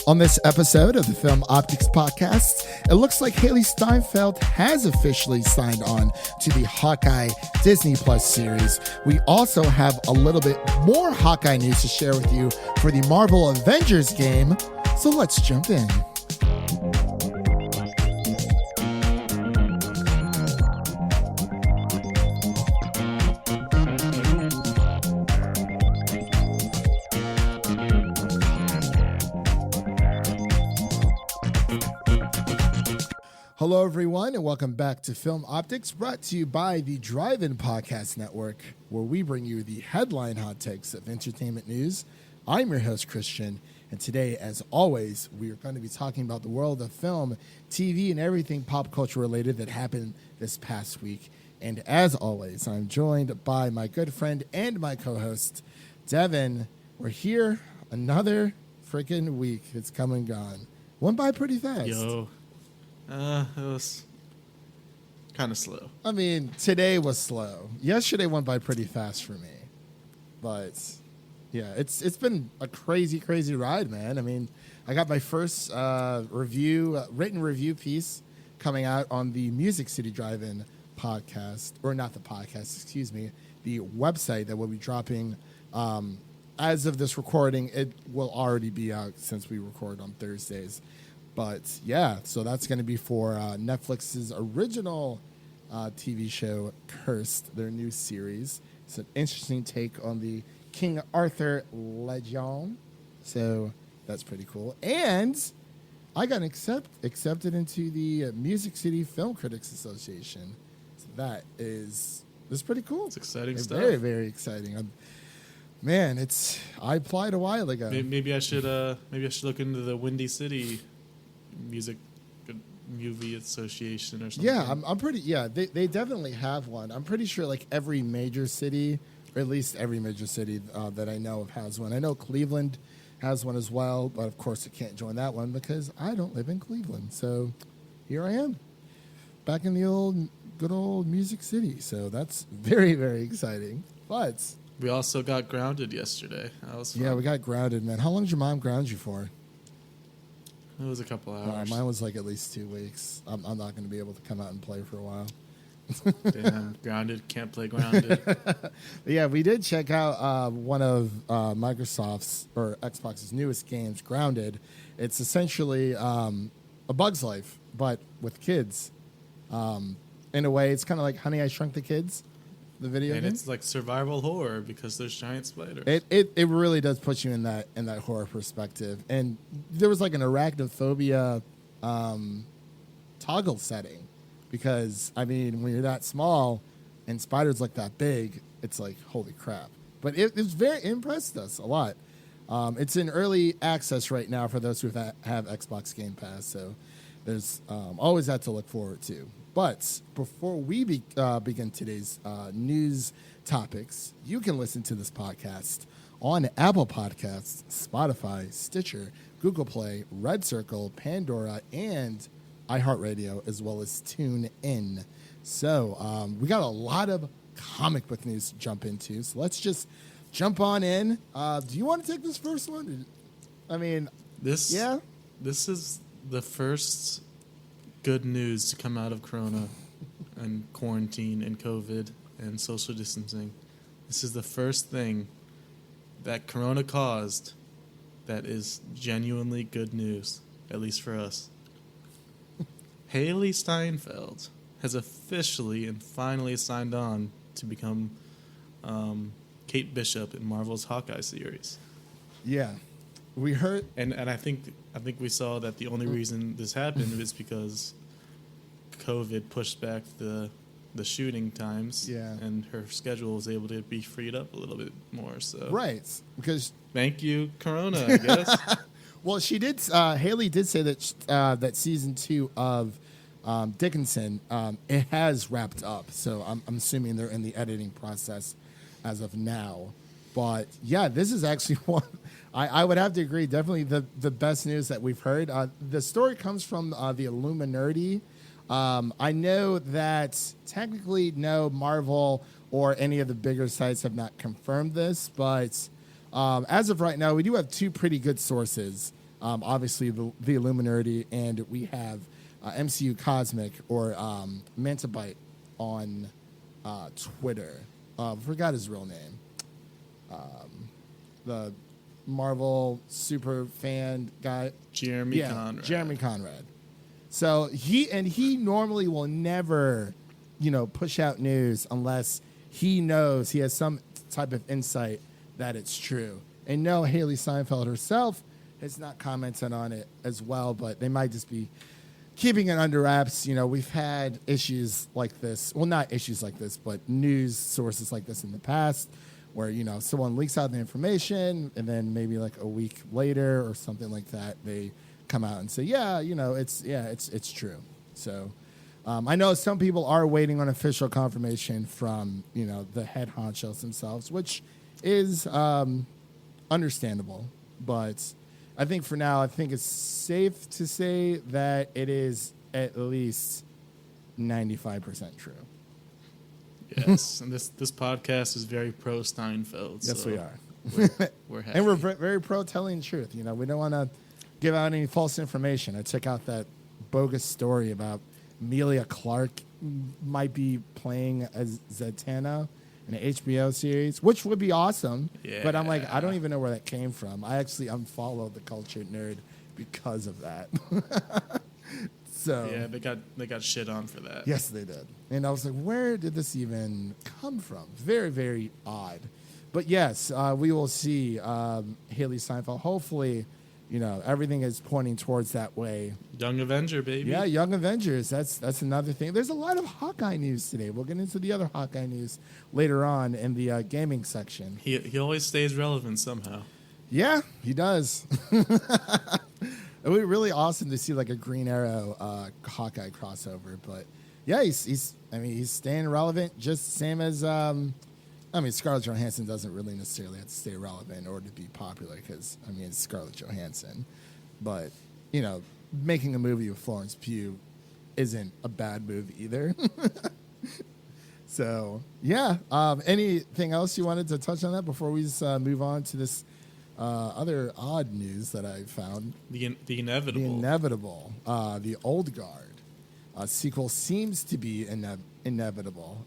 On this episode of the Film Optix Podcast, it looks like Hailee Steinfeld has officially signed on to the Hawkeye Disney Plus series. We also have a little bit more Hawkeye news to share with you for the Marvel Avengers game, so let's jump in. Hello, everyone, and welcome back to Film Optix, brought to you by the Drive-In Podcast Network, where we bring you the headline hot takes of entertainment news. I'm your host, Christian, and today, as always, we are going to be talking about the world of film, TV, and everything pop culture related that happened this past week. And as always, I'm joined by my good friend and my co-host, Devin. We're here another freaking week. It's come and gone. Went by pretty fast. It was kind of slow. I mean, today was slow. Yesterday went by pretty fast for me. But, yeah, it's been a crazy, crazy ride, man. I mean, I got my first written review piece coming out on the Music City Drive-In podcast. Or not the podcast, excuse me. The website that will be dropping. As of this recording, it will already be out since we record on Thursdays. But, yeah, so that's going to be for Netflix's original TV show, Cursed, their new series. It's an interesting take on the King Arthur legend. So that's pretty cool. And I got accepted into the Music City Film Critics Association. So that is pretty cool. It's exciting stuff. Very, very exciting. I applied a while ago. Maybe I should look into the Windy City Music Movie Association or something. Yeah, I'm pretty. Yeah, they definitely have one. I'm pretty sure like every major city, or at least every major city that I know of has one. I know Cleveland has one as well, but of course I can't join that one because I don't live in Cleveland. So here I am, back in the good old Music City. So that's very, very exciting. But we also got grounded yesterday. That was fun. Yeah, we got grounded, man. How long did your mom ground you for? It was a couple hours. Mine was like at least 2 weeks. I'm not going to be able to come out and play for a while. Damn, grounded, can't play grounded. Yeah, we did check out one of Microsoft's or Xbox's newest games, Grounded. It's essentially a Bug's Life, but with kids. In a way, it's kind of like Honey, I Shrunk the Kids, the video game. It's like survival horror because there's giant spiders. It really does put you in that horror perspective. And there was like an arachnophobia toggle setting because, I mean, when you're that small and spiders look that big, it's like, holy crap. But it impressed us a lot. It's in early access right now for those who have Xbox Game Pass, so there's always that to look forward to. But before we begin today's news topics, you can listen to this podcast on Apple Podcasts, Spotify, Stitcher, Google Play, Red Circle, Pandora, and iHeart, as well as TuneIn. So we got a lot of comic book news to jump into, so let's just jump on in. Do you want to take this first one? I mean, this is the first good news to come out of Corona and quarantine and COVID and social distancing. This is the first thing that Corona caused that is genuinely good news, at least for us. Hailee Steinfeld has officially and finally signed on to become Kate Bishop in Marvel's Hawkeye series. Yeah. We heard, and I think we saw that the only reason this happened is because COVID pushed back the shooting times, and her schedule was able to be freed up a little bit more. So right, because thank you, Corona, I guess. Well, she did. Hailee did say that that season 2 of Dickinson it has wrapped up. So I'm assuming they're in the editing process as of now. But yeah, this is actually one. I would have to agree. Definitely the best news that we've heard. The story comes from the Illuminati. I know that technically no Marvel or any of the bigger sites have not confirmed this, but as of right now, we do have two pretty good sources obviously the Illuminati, and we have MCU Cosmic or Mantabite on Twitter. Forgot his real name. The Marvel super fan guy. Jeremy Conrad. Jeremy Conrad. So he normally will never, push out news unless he knows he has some type of insight that it's true. And no, Hailee Steinfeld herself has not commented on it as well, but they might just be keeping it under wraps. We've had issues like this. Well, not issues like this, but news sources like this in the past where, someone leaks out the information and then maybe like a week later or something like that, they come out and say, it's true. So I know some people are waiting on official confirmation from, the head honchos themselves, which is understandable. But I think for now, it's safe to say that it is at least 95% true. Yes, and this podcast is very pro Steinfeld. Yes, so we are. We're happy. And we're very pro telling the truth. We don't want to give out any false information. I check out that bogus story about Emilia Clarke might be playing as Zatanna in an HBO series, which would be awesome. Yeah. But I'm like, I don't even know where that came from. I actually unfollowed the Cultured Nerd because of that. So yeah, they got shit on for that. yes, they did. And I was like, where did this even come from? Very, very odd. But yes, we will see Hailee Steinfeld. Hopefully, everything is pointing towards that way. Young Avenger, baby. Yeah, Young Avengers. That's another thing. There's a lot of Hawkeye news today. We'll get into the other Hawkeye news later on in the gaming section. He always stays relevant somehow. Yeah, he does. It would be really awesome to see like a Green Arrow Hawkeye crossover. But yeah, he's staying relevant, just same as Scarlett Johansson doesn't really necessarily have to stay relevant in order to be popular because it's Scarlett Johansson. But making a movie with Florence Pugh isn't a bad move either. So yeah, anything else you wanted to touch on that before we just move on to this other odd news that I found? The inevitable. The inevitable. The Old Guard sequel seems to be inevitable.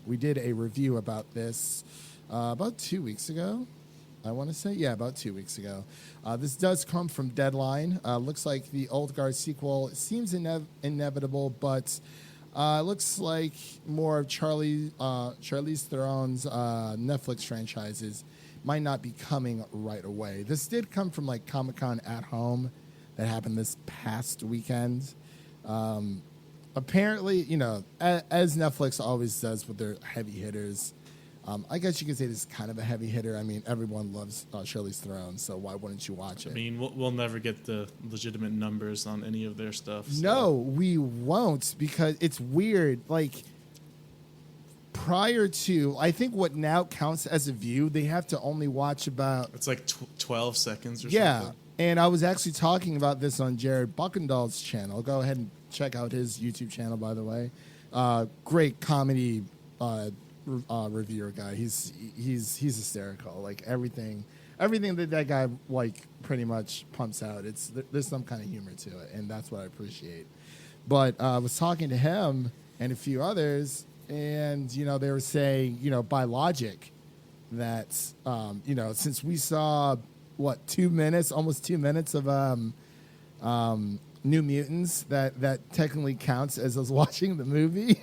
We did a review about this about 2 weeks ago. I want to say, about 2 weeks ago. This does come from Deadline. Looks like the Old Guard sequel seems inevitable, but looks like more of Charlize Theron's Netflix franchises might not be coming right away. This did come from like Comic-Con at Home that happened this past weekend. Apparently, as Netflix always does with their heavy hitters, I guess you could say this is kind of a heavy hitter. Everyone loves Charlize Theron, so why wouldn't you watch it? We'll never get the legitimate numbers on any of their stuff. So. No, we won't, because it's weird. Like, prior to, I think what now counts as a view, they have to only watch about... It's like 12 seconds or something. Yeah, and I was actually talking about this on Jared Buckendall's channel. Go ahead and check out his YouTube channel, by the way. Great comedy reviewer guy. He's hysterical. Like, everything that guy, like, pretty much pumps out, there's some kind of humor to it, and that's what I appreciate. But I was talking to him and a few others... And, they were saying, by logic that, since we saw, almost 2 minutes of New Mutants, that technically counts as us watching the movie.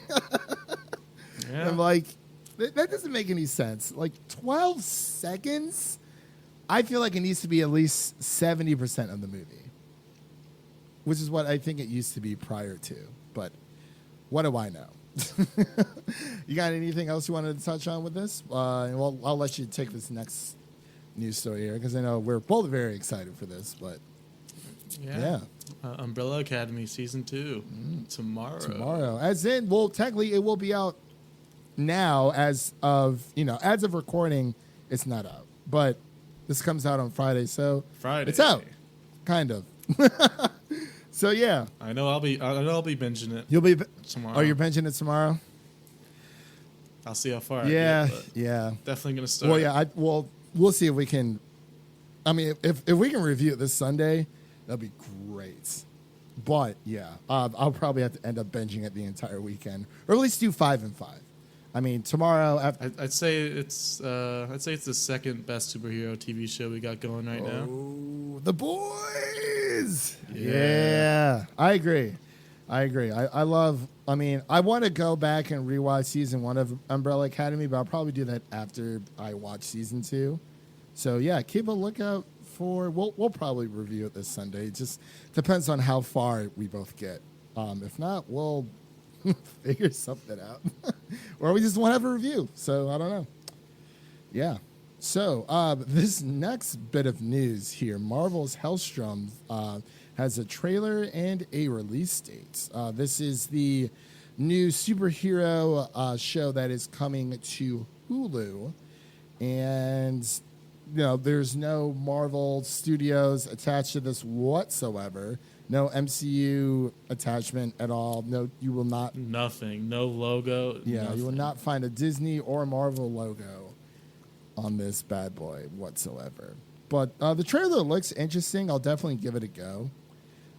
Yeah. I'm like, that doesn't make any sense. Like, 12 seconds? I feel like it needs to be at least 70% of the movie, which is what I think it used to be prior to. But what do I know? You got anything else you wanted to touch on with this? Well, I'll let you take this next news story here because I know we're both very excited for this. But yeah. Umbrella Academy season 2 tomorrow. As in, well, technically it will be out now. As of recording, it's not out, but this comes out on Friday, so it's out, kind of. So yeah, I know I'll be binging it. You'll be tomorrow. Oh, you're binging it tomorrow? I'll see how far. Yeah, I get, yeah. Definitely gonna start. Well, yeah. We'll see if we can. If we can review it this Sunday, That'd be great. But yeah, I'll probably have to end up binging it the entire weekend, or at least do 5 and 5. I mean, tomorrow. I'd say it's the second best superhero TV show we got going right now. Oh, The Boys. Yeah. I agree. I love. I mean, I want to go back and rewatch season 1 of Umbrella Academy, but I'll probably do that after I watch season 2. So yeah, keep a lookout for. We'll probably review it this Sunday. It just depends on how far we both get. If not, we'll figure something out, or we just want to have a review. So I don't know. Yeah. So this next bit of news here, Marvel's Hellstrom has a trailer and a release date. This is the new superhero show that is coming to Hulu, and there's no Marvel Studios attached to this whatsoever. No MCU attachment at all. No, you will not. Nothing. No logo. Yeah, nothing. You will not find a Disney or Marvel logo on this bad boy whatsoever. But the trailer looks interesting. I'll definitely give it a go.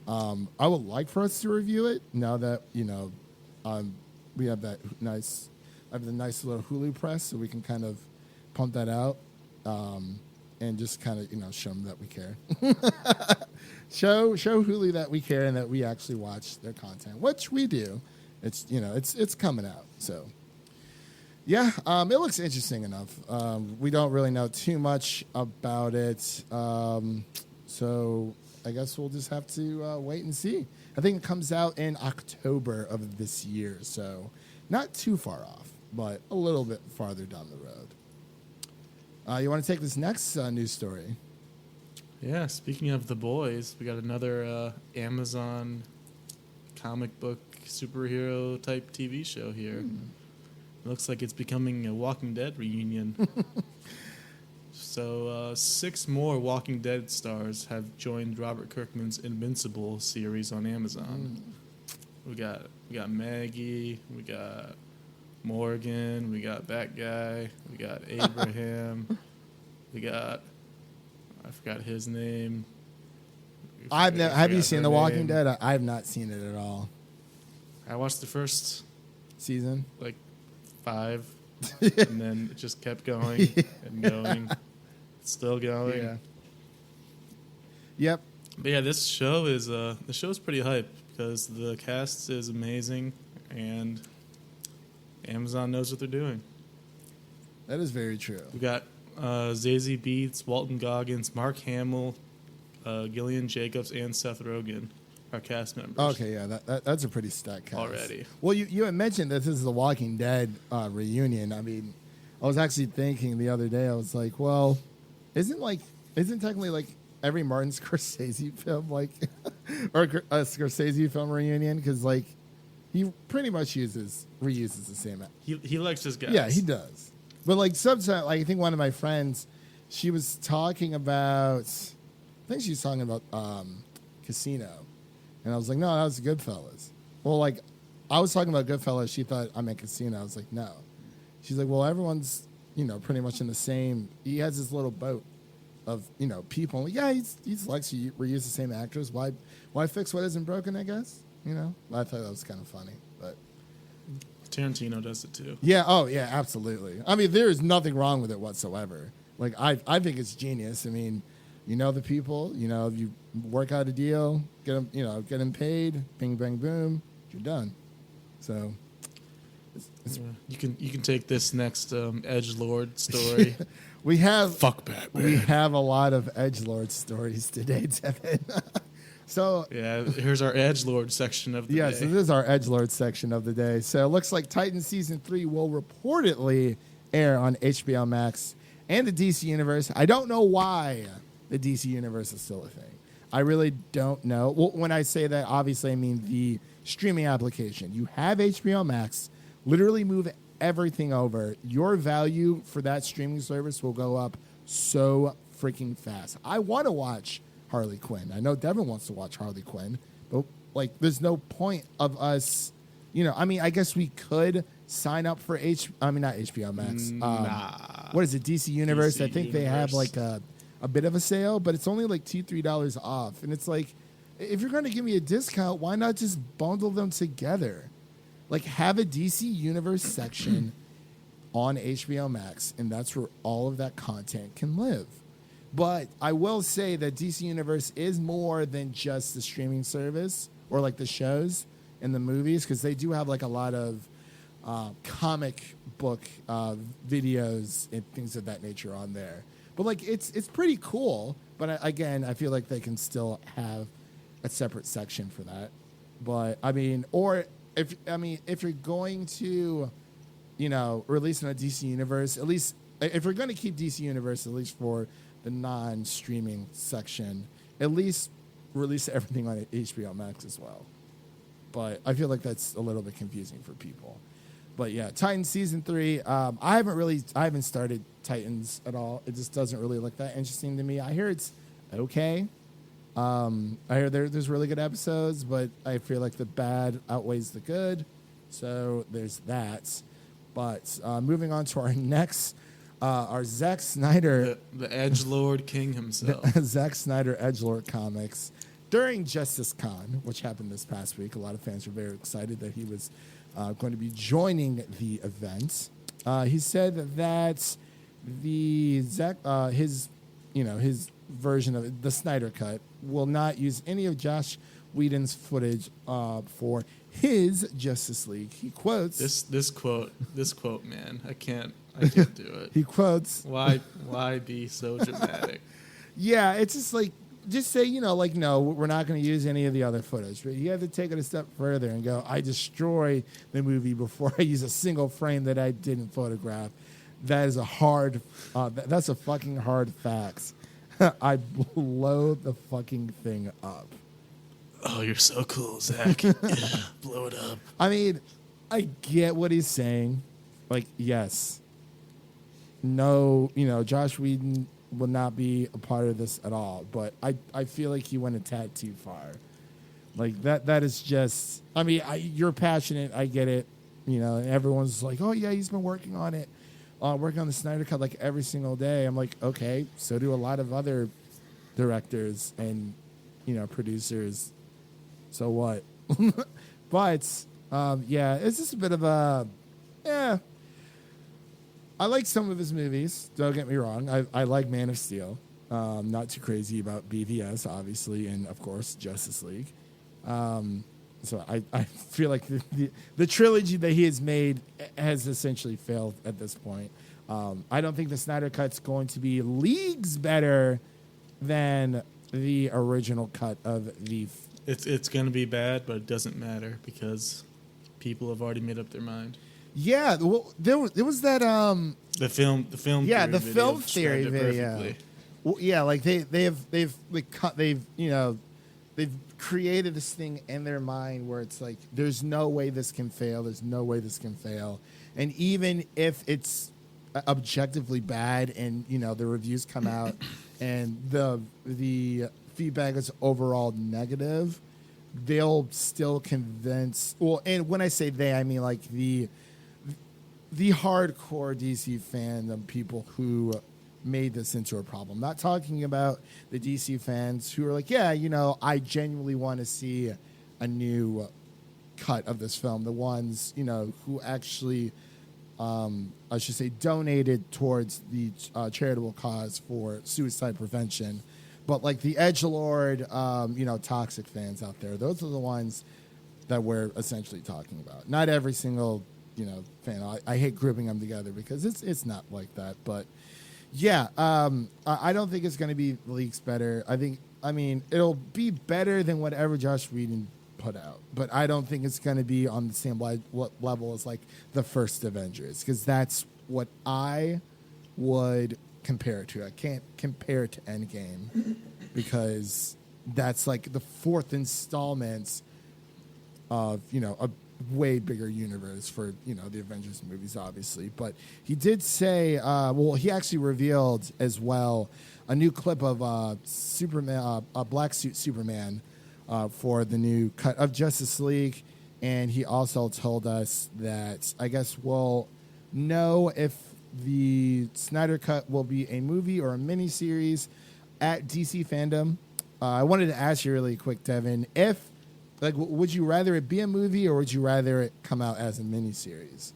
I would like for us to review it now that we have that nice. I have the nice little Hulu press, so we can kind of pump that out and just kind of show them that we care. show Hulu that we care and that we actually watch their content, which we do. It's it's coming out, so. Yeah, it looks interesting enough. We don't really know too much about it, so I guess we'll just have to wait and see. I think it comes out in October of this year, so not too far off, but a little bit farther down the road. You want to take this next news story? Yeah, speaking of The Boys, we got another Amazon comic book superhero type TV show here. It looks like it's becoming a Walking Dead reunion. So 6 more Walking Dead stars have joined Robert Kirkman's Invincible series on Amazon. We got Maggie, we got Morgan, we got that guy, we got Abraham, we got I forgot his name. Have you seen The Walking Dead? I've not seen it at all. I watched the first season, like 5, and then it just kept going and going. It's still going. Yeah. Yep. But yeah, this show is pretty hype because the cast is amazing and Amazon knows what they're doing. That is very true. We got Zazie Beetz, Walton Goggins, Mark Hamill, Gillian Jacobs, and Seth Rogen are cast members. Okay, yeah, that's a pretty stacked cast already. Well, you had mentioned that this is the Walking Dead reunion. I mean, I was actually thinking the other day. I was like, well, isn't technically like every Martin Scorsese film like or a Scorsese film reunion, because like he pretty much reuses the same. He likes his guys. Yeah, he does. But like sometimes, like I think one of my friends, she was talking about, Casino, and I was like, no, that was Goodfellas. Well, like I was talking about Goodfellas, she thought I meant Casino. I was like, no. She's like, well, everyone's pretty much in the same. He has this little boat of people. Yeah, he likes to reuse the same actors. Why fix what isn't broken? I guess I thought that was kind of funny, but. Tarantino does it too. Yeah. Oh, yeah. Absolutely. I mean, there is nothing wrong with it whatsoever. Like, I think it's genius. I mean, the people. You work out a deal, get them paid. Bing, bang, boom. You're done. So, you can take this next edgelord story. we have fuck Batman. We have a lot of edgelord stories today, Devin. So yeah, here's our edgelord section of the day. Yeah, so this is our edgelord section of the day. So it looks like Titan Season 3 will reportedly air on HBO Max and the DC Universe. I don't know why the DC Universe is still a thing. I really don't know. Well, when I say that, obviously I mean the streaming application. You have HBO Max. Literally move everything over. Your value for that streaming service will go up so freaking fast. I want to watch Harley Quinn. I know Devin wants to watch Harley Quinn, but like, there's no point of us, I mean, I guess we could sign up for not HBO Max. Nah. What is it? DC Universe. DC I think they have like a a bit of a sale, but it's only like $2-3 off. And it's like, if you're going to give me a discount, why not just bundle them together? Like, have a DC Universe section on HBO Max, and that's where all of that content can live. But I will say that DC Universe is more than just the streaming service or like the shows and the movies, because they do have like a lot of comic book videos and things of that nature on there. But like it's pretty cool. But again, I feel like they can still have a separate section for that. But I mean, or if you're going to, release in a DC Universe, at least if you're going to keep DC Universe, at least for the non-streaming section, at least release everything on HBO Max as well. But I feel like that's a little bit confusing for people. But yeah, Titans season 3. I haven't started Titans at all. It just doesn't really look that interesting to me. I hear it's okay. I hear there's really good episodes, but I feel like the bad outweighs the good. So there's that. But moving on to our next, our Zack Snyder, the Edgelord King himself, Zack Snyder Edgelord comics. During Justice Con, which happened this past week, a lot of fans were very excited that he was going to be joining the event. He said that his version of the Snyder Cut will not use any of Josh Whedon's footage for his Justice League. He quotes this quote, man. I can't do it. He quotes, "Why be so dramatic?" Yeah, it's just like, just say, no, we're not going to use any of the other footage. But you have to take it a step further and go, I destroy the movie before I use a single frame that I didn't photograph. That is that's a fucking hard fact. I blow the fucking thing up. Oh, you're so cool, Zach. Yeah, blow it up. I mean, I get what he's saying. Like, yes. No, Josh Whedon will not be a part of this at all. But I feel like he went a tad too far. Like, that is just... I mean, you're passionate. I get it. And everyone's like, oh, yeah, he's been working on it. Working on the Snyder Cut like every single day. I'm like, okay, so do a lot of other directors and, producers. So what? But, yeah, it's just a bit of a... Yeah. I like some of his movies. Don't get me wrong. I like Man of Steel. Not too crazy about BVS, obviously, and, of course, Justice League. So I feel like the trilogy that he has made has essentially failed at this point. I don't think the Snyder Cut's going to be leagues better than the original cut of the... It's going to be bad, but it doesn't matter because people have already made up their mind. Yeah, well, there was that the film yeah, theory the film theory video. Perfectly. Well, yeah, like they've created this thing in their mind where it's like, there's no way this can fail. There's no way this can fail. And even if it's objectively bad and, the reviews come out and the feedback is overall negative, they'll still convince... Well, and when I say they, I mean like the hardcore DC fandom people who made this into a problem. Not talking about the DC fans who are like, yeah, I genuinely want to see a new cut of this film. The ones, who actually, I should say, donated towards the charitable cause for suicide prevention. But like the edgelord, toxic fans out there, those are the ones that we're essentially talking about. Not every single, fan. I hate grouping them together because it's not like that. But yeah, I don't think it's going to be leaks better. I mean, it'll be better than whatever Josh Whedon put out. But I don't think it's going to be on the same level as like the first Avengers, because that's what I would compare it to. I can't compare it to Endgame because that's like the fourth installment of, a way bigger universe for, the Avengers movies, obviously. But he did say, he actually revealed as well a new clip of Superman, a black suit Superman for the new cut of Justice League. And he also told us that I guess we'll know if the Snyder Cut will be a movie or a miniseries at DC Fandom. I wanted to ask you really quick, Devin, if like, would you rather it be a movie or would you rather it come out as a miniseries?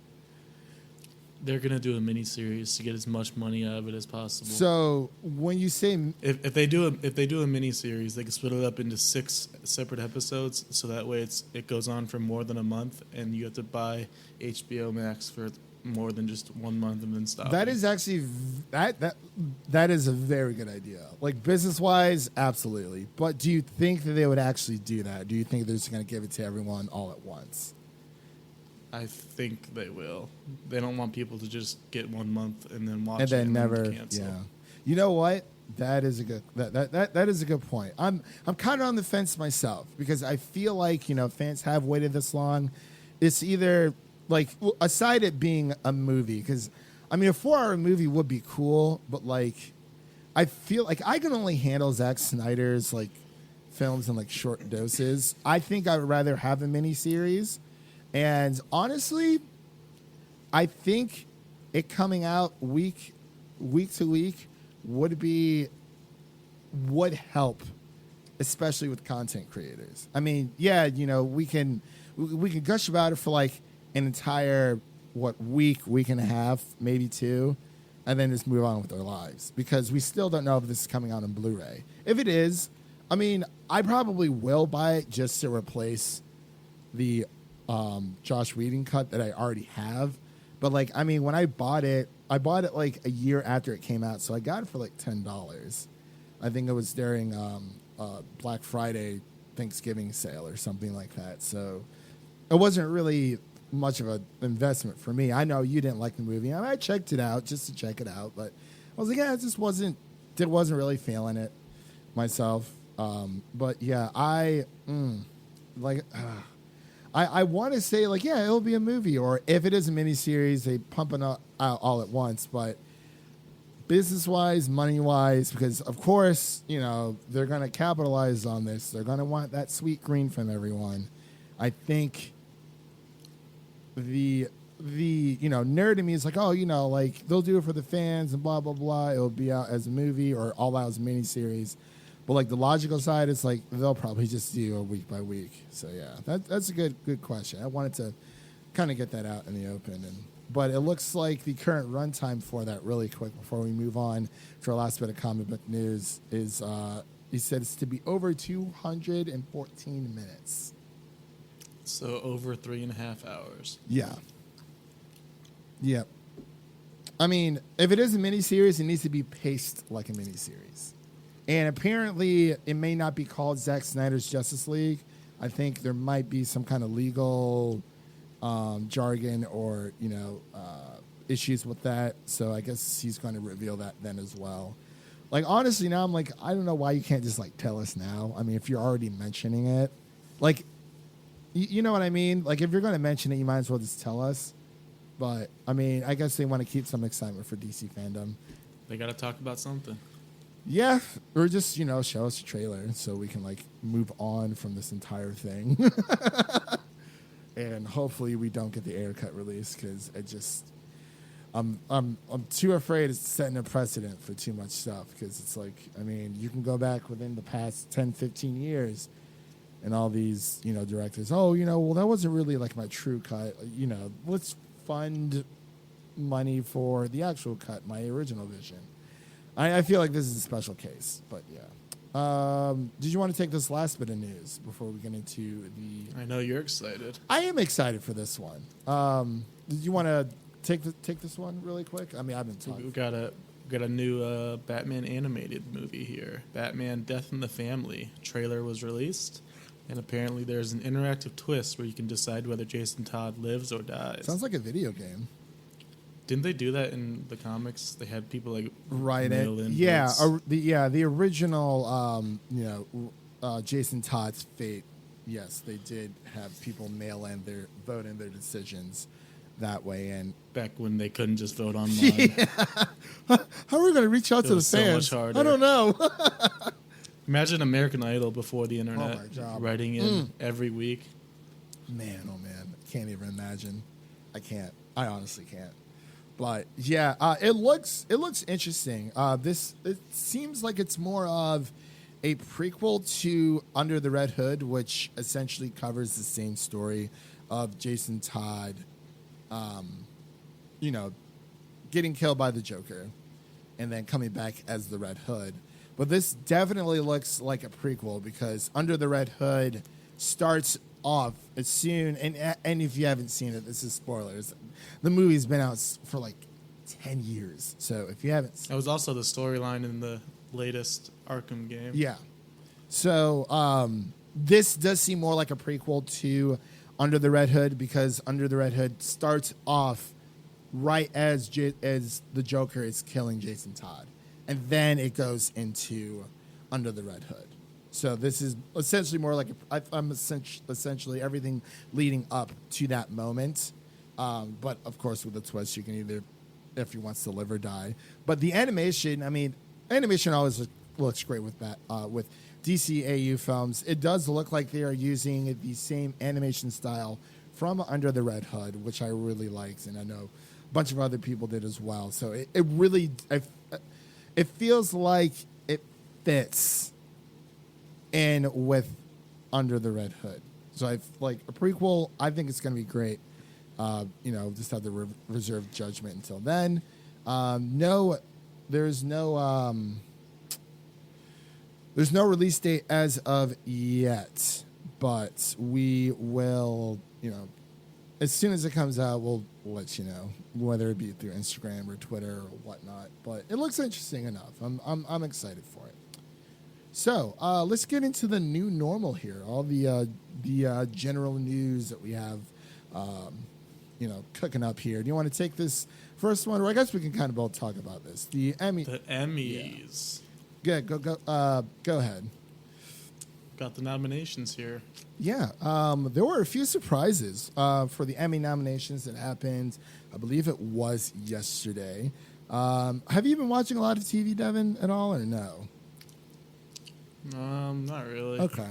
They're gonna do a miniseries to get as much money out of it as possible. So when you say if they do a miniseries, they can split it up into 6 separate episodes, so that way it goes on for more than a month, and you have to buy HBO Max for more than just 1 month and then stop. that is actually that is a very good idea. Like business wise, absolutely. But do you think that they would actually do that? Do you think they're just going to give it to everyone all at once? I think they will. They don't want people to just get 1 month and then watch And then it and never then cancel. Yeah. You know what? That is a good that is a good point. I'm kind of on the fence myself because I feel like, fans have waited this long. It's either like aside it being a movie, because I mean a 4-hour movie would be cool, but like I feel like I can only handle Zack Snyder's like films in like short doses. I think I would rather have a miniseries. And honestly, I think it coming out week to week would help, especially with content creators. I mean, yeah, we can gush about it for like an entire week and a half, maybe 2, and then just move on with our lives because we still don't know if this is coming out on Blu-ray. If it is, I mean, I probably will buy it just to replace the Josh Whedon cut that I already have. But like, I mean, when I bought it like a year after it came out, so I got it for like $10. I think it was during Black Friday Thanksgiving sale or something like that. So it wasn't really much of an investment for me. I know you didn't like the movie. I mean, I checked it out just to check it out, but I was like, yeah, it just wasn't really feeling it myself. But yeah, I want to say like, yeah, it'll be a movie, or if it is a miniseries, they pump it out all at once. But business-wise, money-wise, because of course, they're going to capitalize on this. They're going to want that sweet green from everyone. I think the nerd in me is like, oh, like they'll do it for the fans and blah blah blah. It'll be out as a movie or all out as a miniseries. But like the logical side, it's like they'll probably just do a week by week. So yeah, that's a good question. I wanted to kind of get that out in the open, but it looks like the current runtime for that, really quick before we move on to our last bit of comic book news, is he said it's to be over 214 minutes. So over 3.5 hours. Yeah. Yep. I mean, if it is a miniseries, it needs to be paced like a miniseries. And apparently, it may not be called Zack Snyder's Justice League. I think there might be some kind of legal jargon or, issues with that. So I guess he's going to reveal that then as well. Like, honestly, now I'm like, I don't know why you can't just, like, tell us now. I mean, if you're already mentioning it. Like, you know what I mean? Like, if you're going to mention it, you might as well just tell us. But, I mean, I guess they want to keep some excitement for DC fandom. They got to talk about something. Yeah, or just, show us a trailer so we can, like, move on from this entire thing. And hopefully we don't get the Air cut release because it just... I'm too afraid it's setting a precedent for too much stuff because it's like, I mean, you can go back within the past 10, 15 years and all these, directors, well, that wasn't really, like, my true cut. Let's fund money for the actual cut, my original vision. I feel like this is a special case, but yeah. Did you want to take this last bit of news before we get into the... I know you're excited. I am excited for this one. Did you want to take this one really quick? I mean, I've been talking. We got a new Batman animated movie here. Batman: Death in the Family trailer was released, and apparently there's an interactive twist where you can decide whether Jason Todd lives or dies. Sounds like a video game. Didn't they do that in the comics? They had people like write mail it. in Yeah, votes. the original Jason Todd's Fate. Yes, they did have people mail in their vote in their decisions that way. And Back when they couldn't just vote online. yeah. How are we going to reach out to the was so fans? much harder. I don't know. Imagine American Idol before the internet, my God. writing in every week. Man, oh man, I can't even imagine. I can't. I honestly can't. But yeah, it looks interesting. It seems like it's more of a prequel to Under the Red Hood, which essentially covers the same story of Jason Todd, getting killed by the Joker, and then coming back as the Red Hood. But this definitely looks like a prequel because Under the Red Hood starts off as soon, and if you haven't seen it, this is spoilers. The movie's been out for like 10 years, so if you haven't, It was also the storyline in the latest Arkham game. yeah. So this does seem more like a prequel to Under the Red Hood because Under the Red Hood starts off right as the Joker is killing Jason Todd, and then it goes into Under the Red Hood. So this is essentially more like essentially everything leading up to that moment. But of course, with a twist, you can either, if he wants to live or die. But the animation, animation always looks great with that. With DCAU films, it does look like they are using the same animation style from Under the Red Hood, which I really liked, and I know a bunch of other people did as well. So it really, it feels like it fits in with Under the Red Hood. So I like a prequel. I think it's going to be great. Just have the reserved judgment until then. There's no release date as of yet, but we will, as soon as it comes out, we'll let you know, whether it be through Instagram or Twitter or whatnot. But it looks interesting enough. I'm excited for it. So let's get into the new normal here. All the general news that we have, cooking up here. Do you want to take this first one, or I guess we can kind of both talk about this? The Emmys. Yeah. Good. Go ahead. Got the nominations here. Yeah. There were a few surprises for the Emmy nominations that happened. I believe it was yesterday. Have you been watching a lot of TV, Devin, at all, or no? Not really. Okay.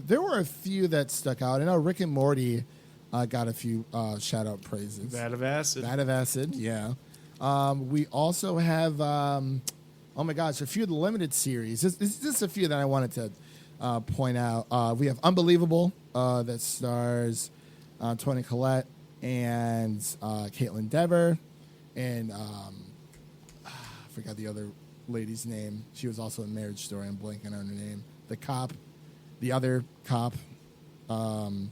There were a few that stuck out. I know Rick and Morty got a few shout out praises. Vat of Acid. Vat of Acid, yeah. We also have, oh my gosh, a few of the limited series. This is just a few that I wanted to point out. We have Unbelievable that stars Toni Collette and Caitlin Dever, and I forgot the other lady's name. She was also in Marriage Story. I'm blanking on her name. The other cop. I'm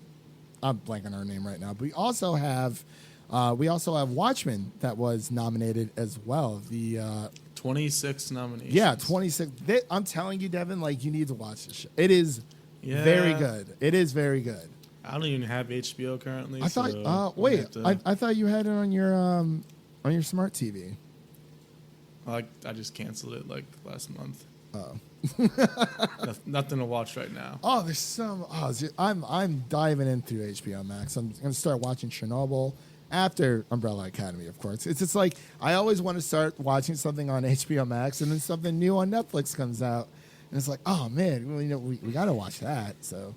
blanking on her name right now. But we also have Watchmen that was nominated as well. The 26 nominations. Yeah, 26. I'm telling you, Devin, like you need to watch this show. It is very good. It is very good. I don't even have HBO currently. I thought. Wait, I thought you had it on your smart TV. I just canceled it like last month. Oh. Nothing to watch right now. Oh, there's some. I'm diving in through HBO Max. I'm going to start watching Chernobyl after Umbrella Academy, of course. It's just like I always want to start watching something on HBO Max, and then something new on Netflix comes out, and it's like, oh man, we got to watch that. So,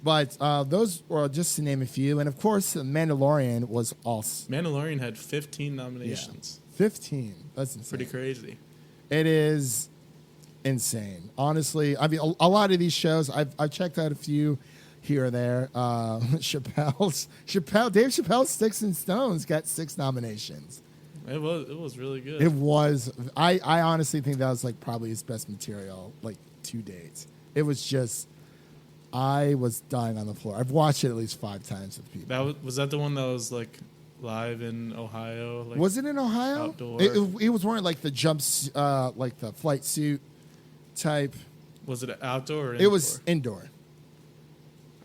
but those were just to name a few, and of course, Mandalorian was also. Mandalorian had 15 nominations. Yeah. 15. That's insane. Pretty crazy. It is insane. Honestly, I mean, a lot of these shows, I've checked out a few here or there. Dave Chappelle's Sticks and Stones got 6 nominations. It was really good. It was. I honestly think that was like probably his best material like to date. It was just, I was dying on the floor. I've watched it at least 5 times with people. Was that the one that was like live in Ohio? Like, was it in Ohio? Outdoor. It was wearing like the jumps, like the flight suit type. Was it outdoor or indoor? It was indoor.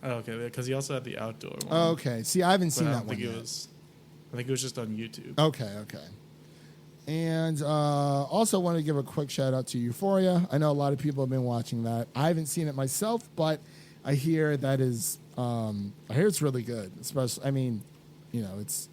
Oh, okay, because he also had the outdoor one. Oh, okay. See, I haven't seen that one yet. I think it was just on YouTube. Okay. And also want to give a quick shout out to Euphoria. I know a lot of people have been watching that. I haven't seen it myself, but I hear that is. I hear it's really good. Especially, I mean, it's.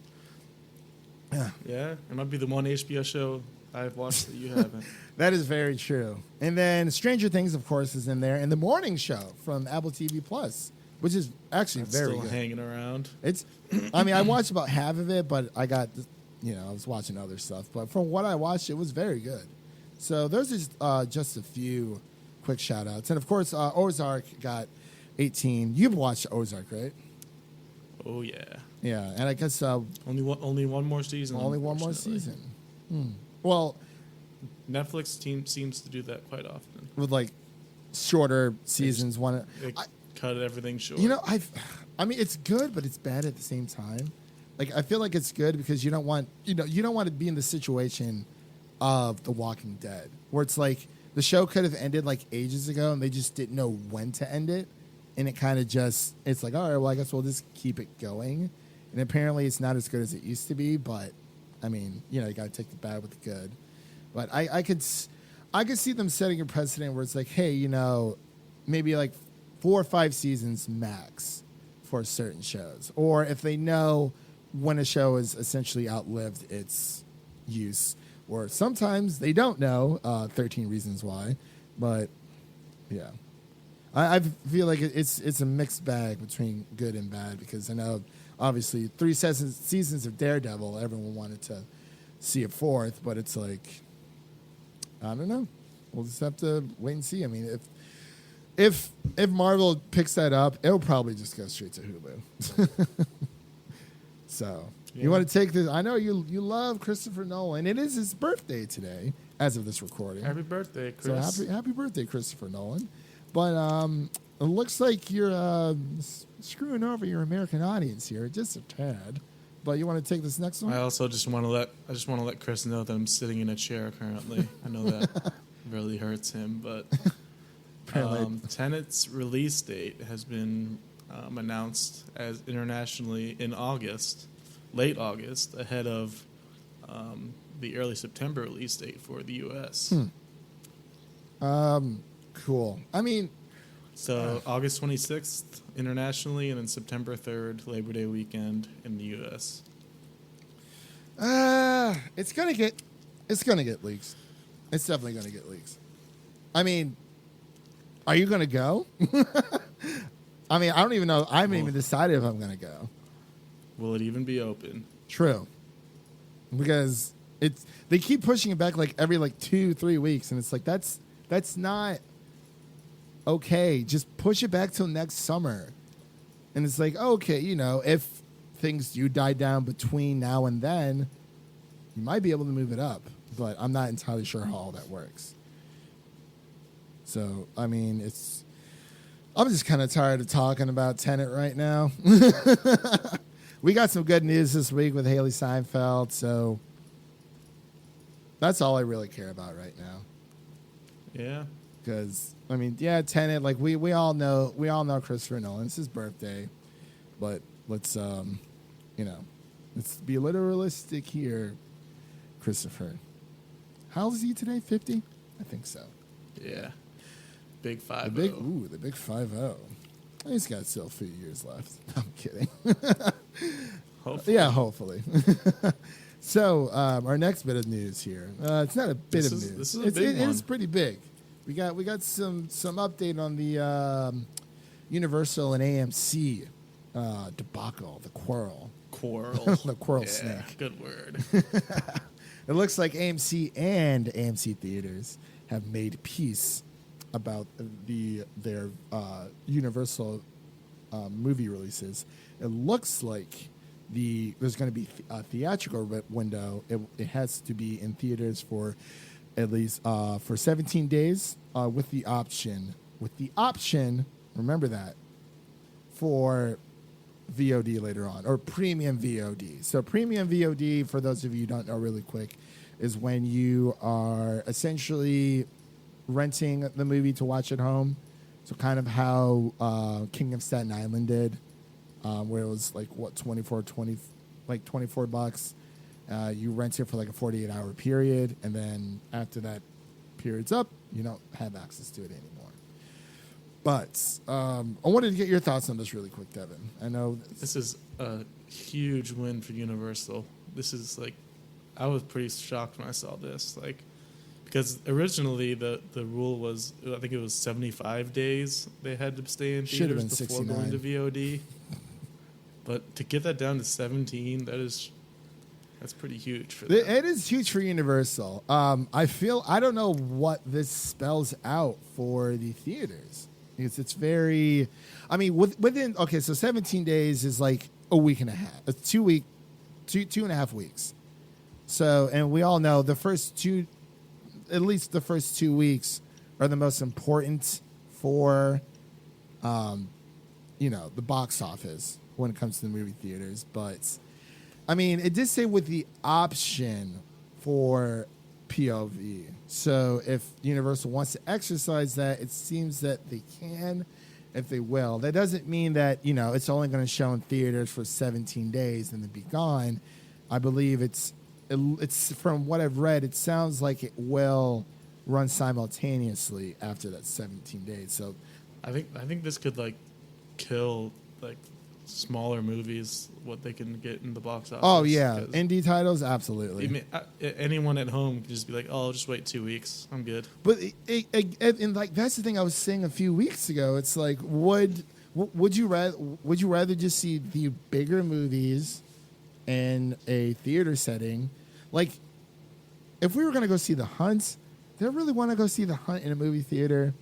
Yeah, it might be the one HBO show I've watched that you haven't. That is very true. And then Stranger Things, of course, is in there, and The Morning Show from Apple TV Plus, which is actually That's very still good. Hanging around. I watched about half of it, but I got, I was watching other stuff. But from what I watched, it was very good. So those are just a few quick shout outs. And of course, Ozark got 18. You've watched Ozark, right? Oh yeah. Yeah, and I guess only one more season. Only one more season. Well, Netflix seems to do that quite often with like shorter seasons. They cut everything short. I mean, it's good, but it's bad at the same time. Like, I feel like it's good because you don't want to be in the situation of The Walking Dead, where it's like the show could have ended like ages ago, and they just didn't know when to end it, and it kind of it's like, all right, well, I guess we'll just keep it going. And apparently, it's not as good as it used to be. But I mean, you got to take the bad with the good. But I could see them setting a precedent where it's like, hey, maybe like 4 or 5 seasons max for certain shows, or if they know when a show has essentially outlived its use, or sometimes they don't know. 13 Reasons Why, but yeah, I feel like it's a mixed bag between good and bad, because I know obviously 3 seasons of Daredevil, everyone wanted to see a 4th, but it's like, I don't know. We'll just have to wait and see. I mean, if Marvel picks that up, it'll probably just go straight to Hulu. So you want to take this? I know you love Christopher Nolan. It is his birthday today, as of this recording. Happy birthday, Chris! So happy birthday, Christopher Nolan. But it looks like you're screwing over your American audience here, just a tad. But you want to take this next one? I also just want to let Chris know that I'm sitting in a chair currently. I know that really hurts him, but Tenet's release date has been announced as internationally in August, late August, ahead of the early September release date for the U.S. Cool. I mean, so August 26th internationally, and then September 3rd, Labor Day weekend in the U.S. It's gonna get leaks. It's definitely gonna get leaks. I mean, are you gonna go? I mean, I don't even know. I haven't even decided if I'm gonna go. Will it even be open? True. Because they keep pushing it back like every 2-3 weeks, and it's like that's not okay. Just push it back till next summer. And it's like, okay, if things do die down between now and then, you might be able to move it up. But I'm not entirely sure how all that works. So, I mean, I'm just kind of tired of talking about Tenet right now. We got some good news this week with Hailee Steinfeld, so that's all I really care about right now. Yeah. Because, I mean, yeah, Tenet, like we all know Christopher Nolan. It's his birthday. But let's let's be a little realistic here, Christopher. How old is he today? 50? I think so. Yeah. Big 5-0. The big 5-0. He's got still a few years left. I'm kidding. Hopefully. Yeah, hopefully. So, our next bit of news here. It's not a bit of news. This is a big one. It's pretty big. We got some update on the Universal and AMC debacle, the quarrel. The quarrel snake. Good word. It looks like AMC and AMC Theaters have made peace about their Universal movie releases. It looks like there's going to be a theatrical window. It has to be in theaters for at least for 17 days with the option, remember that, for VOD later on, or premium VOD. So premium VOD, for those of you who don't know really quick, is when you are essentially renting the movie to watch at home. So kind of how King of Staten Island did, where it was like, what, $24. You rent it for like a 48-hour period, and then after that period's up, you don't have access to it anymore. But I wanted to get your thoughts on this really quick, Devin. I know this is a huge win for Universal. This is like, I was pretty shocked when I saw this, like, because originally the rule was, I think it was 75 days they had to stay in theaters before 69. going to VOD. But to get that down to 17, that is That's pretty huge for them. It is huge for Universal. I don't know what this spells out for the theaters because it's very. I mean, within so 17 days is like a week and a half, a 2 and a half weeks. So, and we all know at least the first 2 weeks are the most important for, the box office when it comes to the movie theaters. But, I mean, it did say with the option for POV. So if Universal wants to exercise that, it seems that they can if they will. That doesn't mean that, it's only going to show in theaters for 17 days and then be gone. I believe it's from what I've read, it sounds like it will run simultaneously after that 17 days. So I think this could kill smaller movies, what they can get in the box office. Oh yeah, indie titles, absolutely. I mean, anyone at home can just be like, "Oh, I'll just wait 2 weeks. I'm good." But and that's the thing I was saying a few weeks ago. It's like, would you rather just see the bigger movies in a theater setting? Like, if we were going to go see The Hunt, do I really want to go see The Hunt in a movie theater?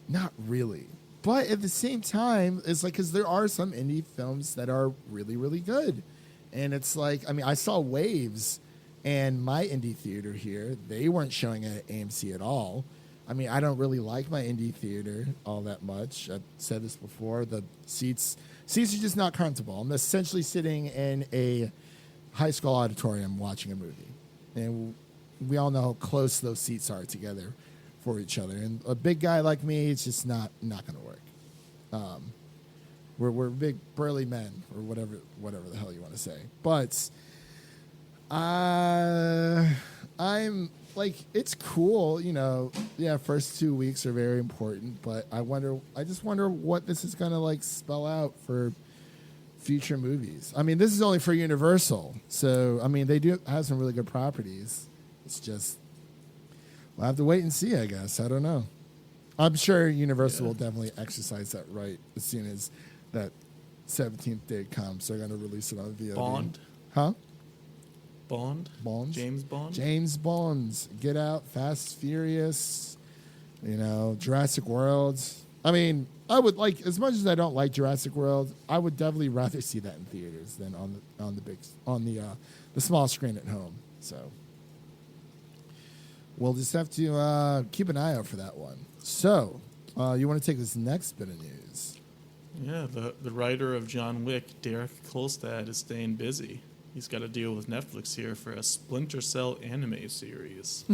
Not really. But at the same time, it's like, because there are some indie films that are really, really good. And it's like, I mean, I saw Waves and my indie theater here. They weren't showing it at AMC at all. I mean, I don't really like my indie theater all that much. I've said this before. The seats are just not comfortable. I'm essentially sitting in a high school auditorium watching a movie. And we all know how close those seats are together for each other. And a big guy like me, it's just not going to work. We're big burly men, or whatever the hell you want to say. But I'm like, it's cool, first 2 weeks are very important, but I just wonder what this is going to spell out for future movies. I mean, this is only for Universal. So, I mean, they do have some really good properties. It's just, we'll have to wait and see, I guess. I don't know. I'm sure Universal will definitely exercise that right as soon as that 17th day comes. They're going to release it on VOD. Bond? Huh? Bonds? James Bond? James Bonds. Get Out, Fast, Furious, Jurassic World. I mean, I would as much as I don't like Jurassic World, I would definitely rather see that in theaters than on the small screen at home. So we'll just have to keep an eye out for that one. So, you want to take this next bit of news? Yeah, the writer of John Wick, Derek Kolstad, is staying busy. He's got to deal with Netflix here for a Splinter Cell anime series.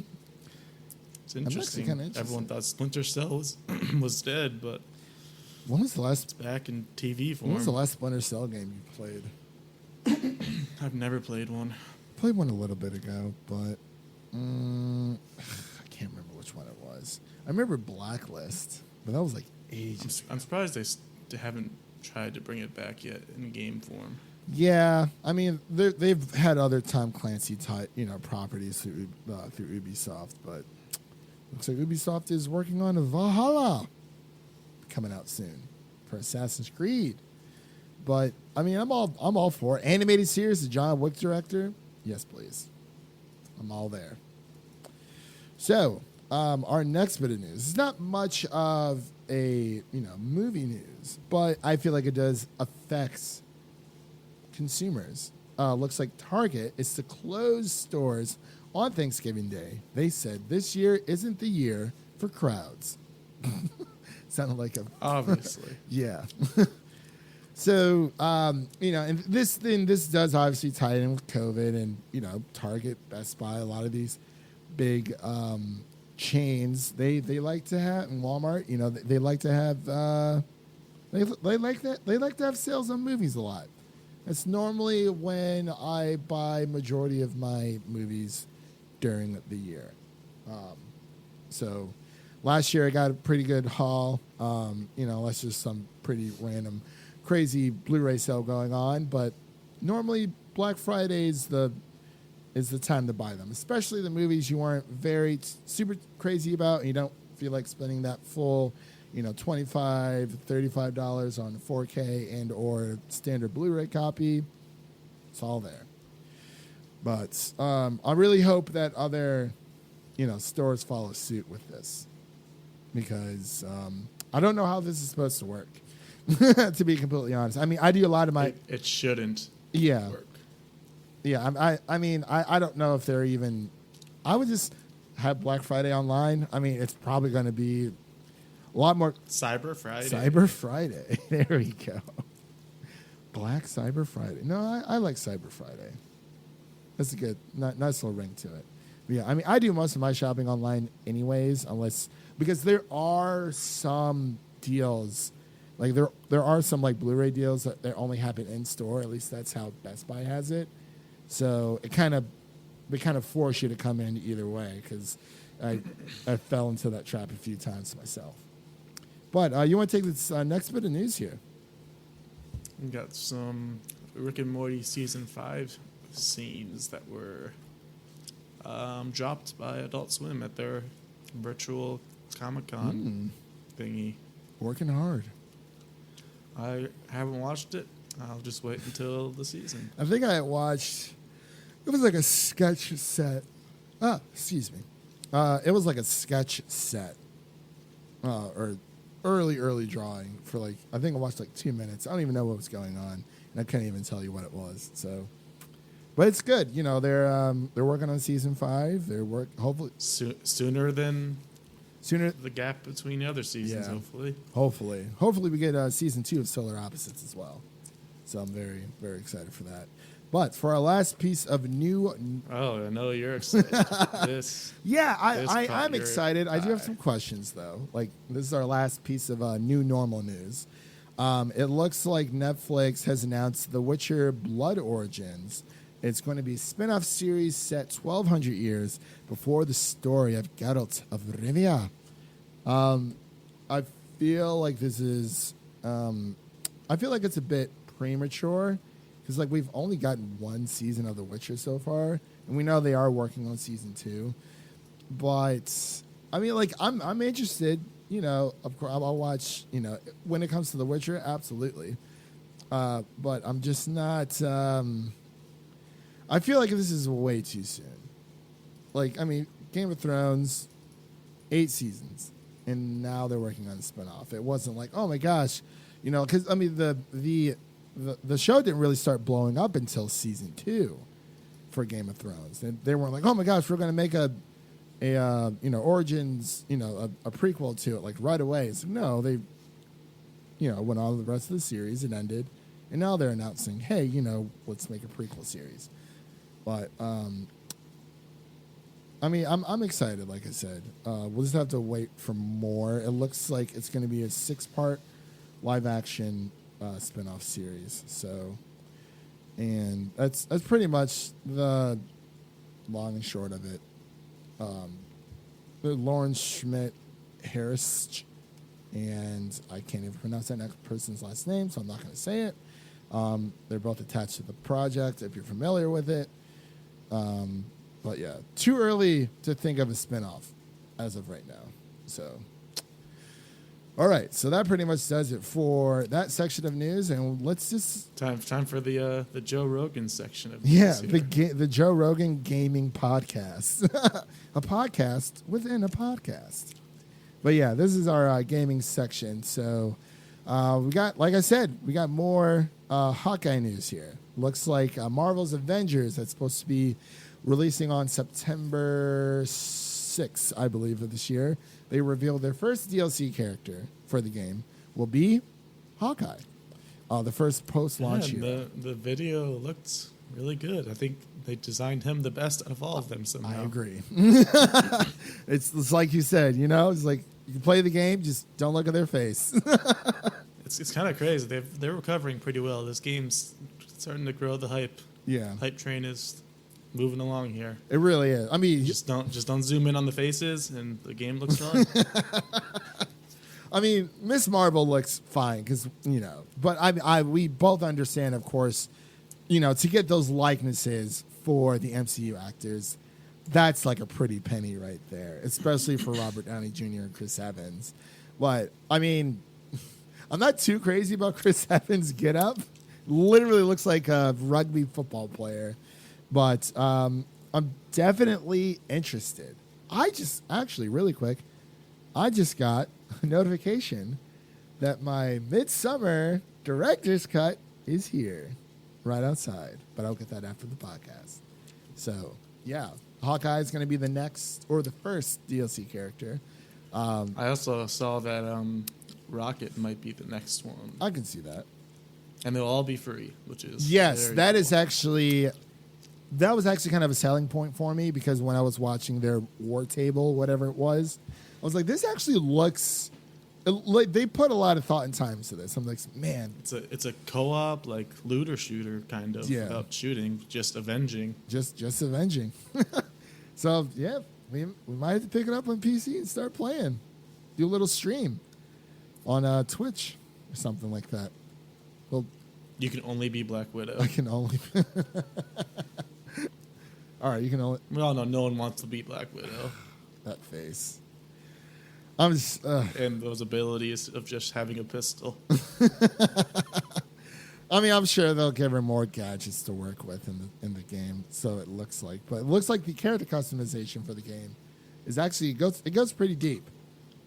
It's interesting. Everyone thought Splinter Cell was dead, but when was the last? It's back in TV form. When was the last Splinter Cell game you played? I've never played one. Played one a little bit ago, but I can't remember which one it was. I remember Blacklist, but that was ages ago. I'm surprised they haven't tried to bring it back yet in game form. Yeah, I mean they've had other Tom Clancy type properties through Ubisoft, but looks like Ubisoft is working on Valhalla coming out soon for Assassin's Creed. But I mean, I'm all for it. Animated series, the John Wick director. Yes, please. I'm all there. So our next bit of news is not much of a movie news, but I feel like it does affect consumers. Looks like Target is to close stores on Thanksgiving Day. They said this year isn't the year for crowds. Sounded like a obviously. Yeah. So and this does obviously tie in with COVID and Target, Best Buy, a lot of these big chains they like to have, and Walmart, they like to have they like to have sales on movies a lot. It's normally when I buy majority of my movies during the year. So last year I got a pretty good haul. Unless there's some pretty random, crazy Blu-ray sale going on. But normally Black Friday is the time to buy them, especially the movies you aren't very super crazy about and you don't feel like spending that full $25, $35 on 4K and or standard Blu-ray copy. It's all there. But I really hope that other, stores follow suit with this, because I don't know how this is supposed to work. To be completely honest, I mean, I do a lot of my. It shouldn't. Yeah. Work. Yeah. I don't know if they're even. I would just have Black Friday online. I mean, it's probably going to be a lot more. Cyber Friday. Cyber Friday. There we go. Black Cyber Friday. No, I like Cyber Friday. That's a good, nice little ring to it. But yeah, I mean, I do most of my shopping online anyways, because there are some deals, like there are some like Blu-ray deals that only happen in store. At least that's how Best Buy has it. So they kind of force you to come in either way, because I fell into that trap a few times myself. But you want to take this next bit of news here? We got some Rick and Morty season 5 scenes that were dropped by Adult Swim at their virtual Comic-Con thingy. Working hard. I haven't watched it. I'll just wait until the season. I think I watched. It was like a sketch set. Excuse me. It was like a sketch set, or early drawing for like. I think I watched like 2 minutes. I don't even know what was going on, and I couldn't even tell you what it was. So, but it's good. They're working on season 5. Hopefully sooner than sooner. The gap between the other seasons. Yeah. Hopefully we get season 2 of Solar Opposites as well. So I'm very, very excited for that. But for our last piece of new... Oh, I know you're excited. I'm excited. I do have some questions, though. Like, this is our last piece of new normal news. It looks like Netflix has announced The Witcher Blood Origins. It's going to be a spin-off series set 1,200 years before the story of Geralt of Rivia. I feel like this is... I feel like it's a bit premature, because like we've only gotten 1 season of The Witcher so far, and we know they are working on season 2. But I mean, like I'm interested. Of course I'll watch. When it comes to The Witcher, absolutely. But I'm just not. I feel like this is way too soon. Like, I mean, Game of Thrones, 8 seasons, and now they're working on a spinoff. It wasn't like, oh my gosh, because I mean the show didn't really start blowing up until season 2 for Game of Thrones. They weren't like, oh my gosh, we're going to make a Origins, a prequel to it, like right away. So no, they, went on the rest of the series. It ended, and now they're announcing, hey, let's make a prequel series. But I mean, I'm excited. Like I said, we'll just have to wait for more. It looks like it's going to be a 6-part live action spin-off series. So, and that's pretty much the long and short of it. Lauren Schmidt Harris, and I can't even pronounce that next person's last name, so I'm not going to say it. They're both attached to the project, if you're familiar with it. But yeah, too early to think of a spin-off as of right now. So, all right, so that pretty much does it for that section of news, and let's just time for the Joe Rogan section of news. The Joe Rogan Gaming Podcast, a podcast within a podcast. But yeah, this is our gaming section. So we got, like I said, we got more Hawkeye news here. Looks like Marvel's Avengers, that's supposed to be releasing on September 6th, I believe, of this year. They revealed their first DLC character for the game will be Hawkeye, the first post-launch hero. The video looked really good. I think they designed him the best out of all of them somehow. I agree. It's like you said, it's like you can play the game, just don't look at their face. It's kind of crazy. They're recovering pretty well. This game's starting to grow the hype. Yeah, hype train is moving along here. It really is. I mean, just don't zoom in on the faces, and the game looks strong. I mean, Miss Marvel looks fine because but we both understand, of course, to get those likenesses for the MCU actors, that's like a pretty penny right there, especially for Robert Downey Jr. and Chris Evans. But I mean, I'm not too crazy about Chris Evans' get up. Literally looks like a rugby football player. But I'm definitely interested. Really quick, I just got a notification that my Midsummer director's cut is here, right outside. But I'll get that after the podcast. So, yeah, Hawkeye is going to be the next or the first DLC character. I also saw that Rocket might be the next one. I can see that. And they'll all be free, which is yes, very that cool. is actually that was actually kind of a selling point for me because when I was watching their war table, whatever it was, I was like, this actually looks like they put a lot of thought and time into this. I'm like, man, it's a co-op like looter shooter kind of without shooting, just avenging. Just avenging. So yeah, we might have to pick it up on PC and start playing. Do a little stream on Twitch or something like that. Well, you can only be Black Widow. I can only. All right, you can only. We all know no one wants to be Black Widow. That face. I'm just. And those abilities of just having a pistol. I mean, I'm sure they'll give her more gadgets to work with in the game, so it looks like. But it looks like the character customization for the game is actually it goes pretty deep.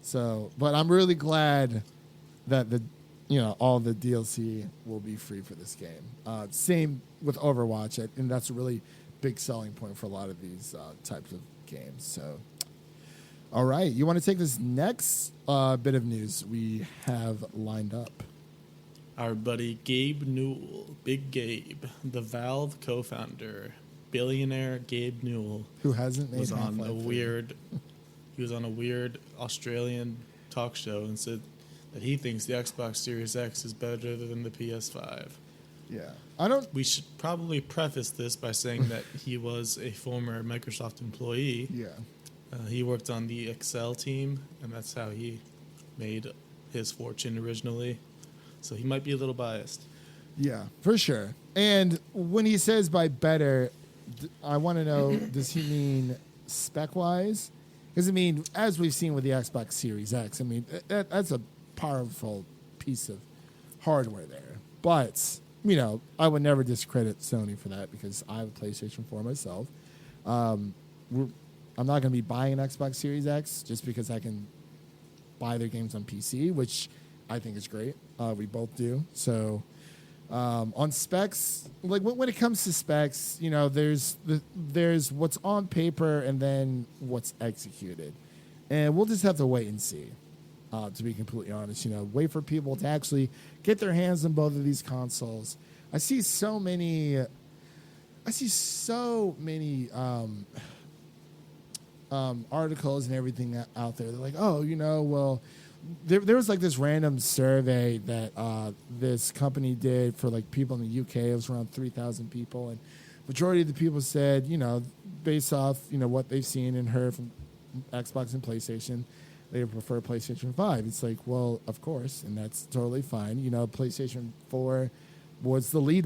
So, but I'm really glad that all the DLC will be free for this game. Same with Overwatch, and that's a really big selling point for a lot of these types of games. So, all right, you want to take this next bit of news we have lined up? Our buddy Gabe Newell, Big Gabe, the Valve co-founder, billionaire Gabe Newell, Who hasn't made was on Half-Life a 3. weird. He was on a weird Australian talk show and said that he thinks the Xbox Series X is better than the PS5. Yeah, We should probably preface this by saying that he was a former Microsoft employee. Yeah. He worked on the Excel team, and that's how he made his fortune originally. So he might be a little biased. Yeah, for sure. And when he says by better, I want to know, does he mean spec-wise? Because, I mean, as we've seen with the Xbox Series X, I mean, that's a powerful piece of hardware there. But, I would never discredit Sony for that because I have a PlayStation 4 myself. I'm not going to be buying an Xbox Series X just because I can buy their games on PC, which I think is great. We both do. So on specs, like when it comes to specs, there's what's on paper and then what's executed. And we'll just have to wait and see, to be completely honest. Wait for people to actually get their hands on both of these consoles. I see so many articles and everything out there. They're like, oh, well, there was like this random survey that this company did for like people in the UK. It was around 3,000 people, and majority of the people said, based off what they've seen and heard from Xbox and PlayStation, they prefer PlayStation 5. It's like, well, of course, and that's totally fine. PlayStation 4 was the lead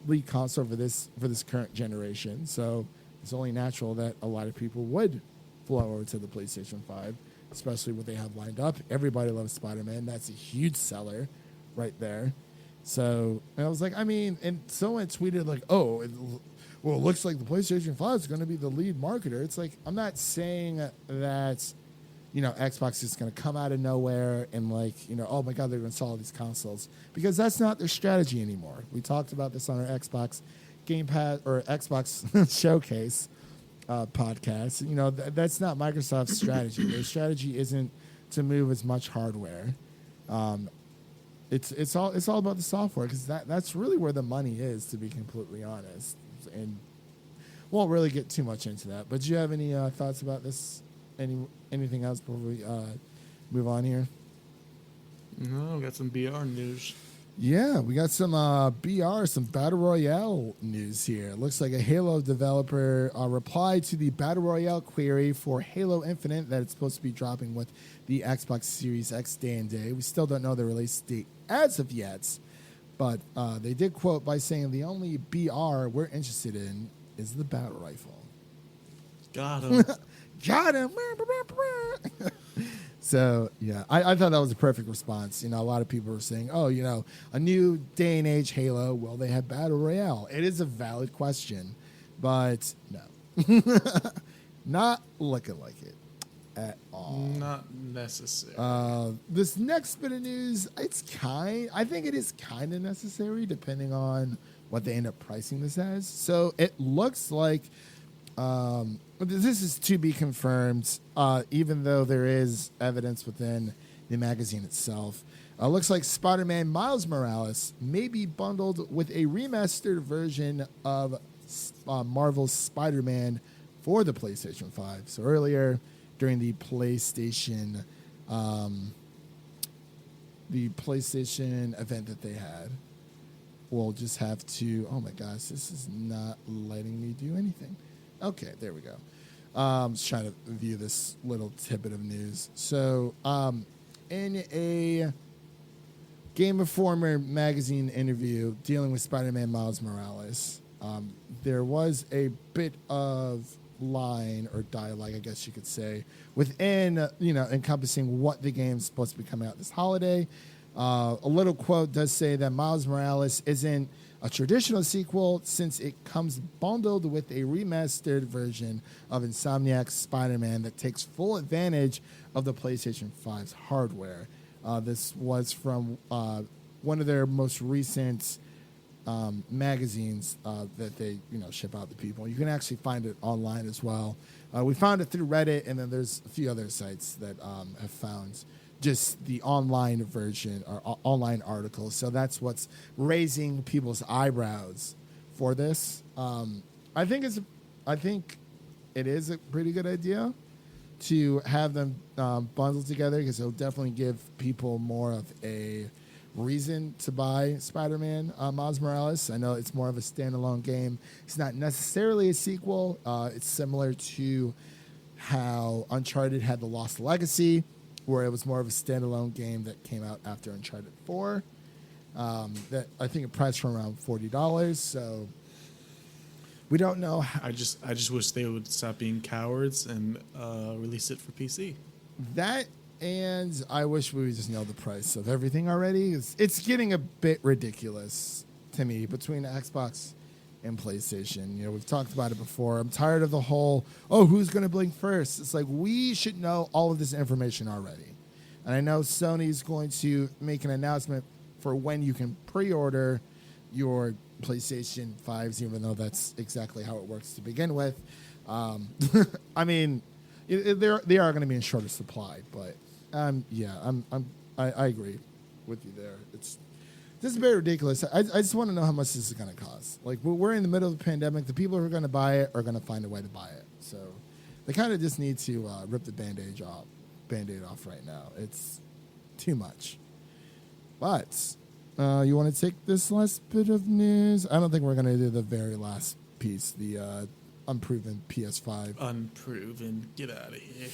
lead console for this current generation, so it's only natural that a lot of people would flow over to the PlayStation 5, especially what they have lined up. Everybody loves Spider-Man. That's a huge seller right there. So, and I was like, and someone tweeted like, oh, it looks like the PlayStation 5 is going to be the lead marketer. It's like, I'm not saying that, Xbox is going to come out of nowhere and like, oh my God, they're going to sell all these consoles, because that's not their strategy anymore. We talked about this on our Xbox Game Pass or Xbox Showcase podcast. That's not Microsoft's strategy. Their strategy isn't to move as much hardware. It's all about the software, because that's really where the money is, to be completely honest. And won't really get too much into that. But do you have any thoughts about this? Anything else before we move on here? No, we got some BR news. Yeah, we got some BR, some Battle Royale news here. It looks like a Halo developer replied to the Battle Royale query for Halo Infinite that it's supposed to be dropping with the Xbox Series X day and day. We still don't know the release date as of yet, but they did quote by saying the only BR we're interested in is the battle rifle. Got him. Got him. So, yeah, I thought that was a perfect response. A lot of people were saying, oh, a new day and age Halo, will they have Battle Royale? It is a valid question, but no. Not looking like it at all. Not necessary. This next bit of news, I think it is kind of necessary depending on what they end up pricing this as. So it looks like this is to be confirmed, even though there is evidence within the magazine itself. Looks like Spider-Man Miles Morales may be bundled with a remastered version of Marvel's Spider-Man for the PlayStation 5. So earlier during the PlayStation event that they had, we'll just have to, oh my gosh, this is not letting me do anything. Okay, there we go. Just trying to view this little tidbit of news. So in a Game Informer magazine interview dealing with Spider-Man Miles Morales, there was a bit of line or dialogue, I guess you could say, within, encompassing what the game's supposed to be coming out this holiday. A little quote does say that Miles Morales isn't a traditional sequel since it comes bundled with a remastered version of Insomniac's Spider-Man that takes full advantage of the PlayStation 5's hardware. This was from one of their most recent magazines that they ship out to people. You can actually find it online as well. We found it through Reddit, and then there's a few other sites that have found just the online version or online articles. So that's what's raising people's eyebrows for this. I think it is a pretty good idea to have them bundled together, because it'll definitely give people more of a reason to buy Spider-Man Miles Morales. I know it's more of a standalone game. It's not necessarily a sequel. It's similar to how Uncharted had The Lost Legacy, where it was more of a standalone game that came out after Uncharted 4. That I think it priced for around $40. So we don't know. I just wish they would stop being cowards and release it for PC. That, and I wish we would just know the price of everything already. It's getting a bit ridiculous to me between Xbox and PlayStation. We've talked about it before. I'm tired of the whole, who's going to blink first? It's like, we should know all of this information already. And I know Sony's going to make an announcement for when you can pre-order your PlayStation 5s, even though that's exactly how it works to begin with. I mean, they are going to be in shorter supply, but I agree with you there. This is very ridiculous. I just want to know how much this is going to cost. Like, we're in the middle of the pandemic. The people who are going to buy it are going to find a way to buy it. So they kind of just need to rip the Band-Aid off right now. It's too much. But you want to take this last bit of news? I don't think we're going to do the very last piece, the unproven PS5. Unproven. Get out of here.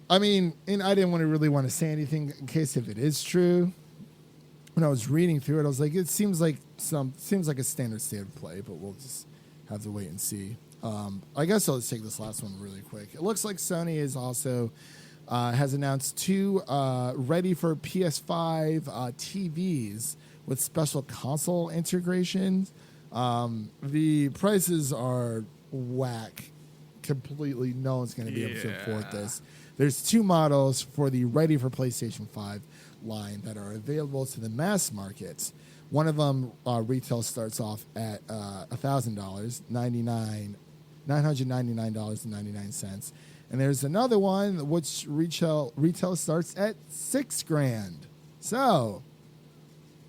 I mean, and I didn't really want to say anything in case if it is true. When I was reading through it, I was like, it seems like a standard state of play, but we'll just have to wait and see. I guess I'll just take this last one really quick. It looks like Sony is also has announced 2 ready for PS5 TVs with special console integrations. The prices are whack. Completely, no one's going to be able to afford this. There's 2 models for the ready for PlayStation 5 line that are available to the mass market. One of them retail starts off at $1,000, $999.99, and there's another one which retail starts at $6,000. So,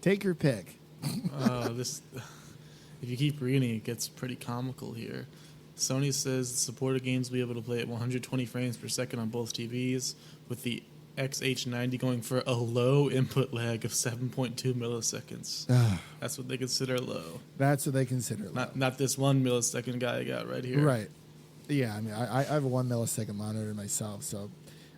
take your pick. If you keep reading, it gets pretty comical here. Sony says supported games will be able to play at 120 frames per second on both TVs, with the XH90 going for a low input lag of 7.2 milliseconds. That's what they consider low. That's what they consider low. Not this 1 millisecond guy I got right here. Right. Yeah, I mean, I have a 1 millisecond monitor myself, so,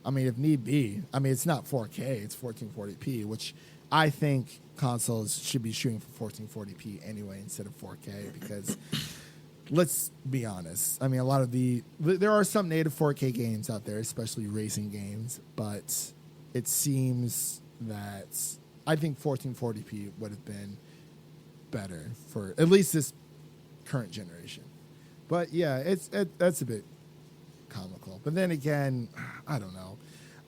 I mean, if need be, I mean, it's not 4K, it's 1440p, which I think consoles should be shooting for 1440p anyway instead of 4K, because let's be honest. I mean, there are some native 4K games out there, especially racing games, but it seems that I think 1440p would have been better for at least this current generation. But yeah, that's a bit comical. But then again, I don't know.